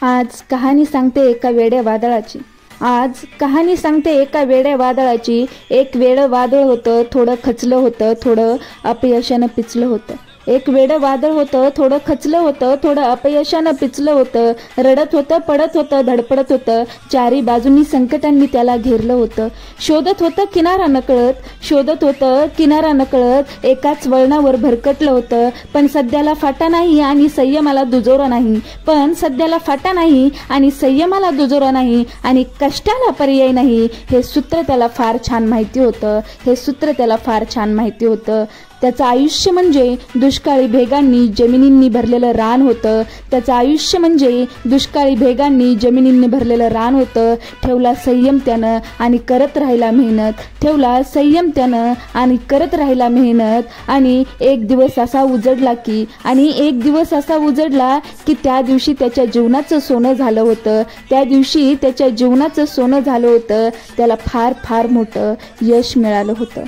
आज कहाणी सांगते एका वेड्या वादळाची. आज कहाणी सांगते एका वेड्या वादळाची. एक वेडं वादळ होतं, थोडं खचलं होतं, थोडं अपयशानं पिचलं होतं. एक वेडं वादळ होतं, थोडं खचलं होतं, थोडं अपयशानं पिचलं होतं. रडत होतं, पडत होतं, धडपडत होतं. चारी बाजूंनी संकटांनी त्याला घेरलं होतं. शोधत होतं किनारा नकळत, शोधत होतं किनारा नकळत. एकाच वळणावर भरकटलं होतं, पण सध्याला फाटा नाही आणि संयमाला दुजोरा नाही. पण सध्याला फाटा नाही आणि संयमाला दुजोरा नाही आणि कष्टाला पर्याय नाही. हे सूत्र त्याला फार छान माहिती होतं. हे सूत्र त्याला फार छान माहिती होतं. त्याचं आयुष्य म्हणजे दुष्काळी भेगांनी जमिनींनी भरलेलं रान होतं. त्याचं आयुष्य म्हणजे दुष्काळी भेगांनी जमिनींनी भरलेलं रान होतं. ठेवला संयम त्यानं आणि करत राहिला मेहनत. ठेवला संयम त्यानं आणि करत राहिला मेहनत. आणि एक दिवस असा उजडला की त्या दिवशी त्याच्या जीवनाचं सोनं झालं होतं. त्या दिवशी त्याच्या जीवनाचं सोनं झालं होतं. त्याला फार फार मोठं यश मिळालं होतं.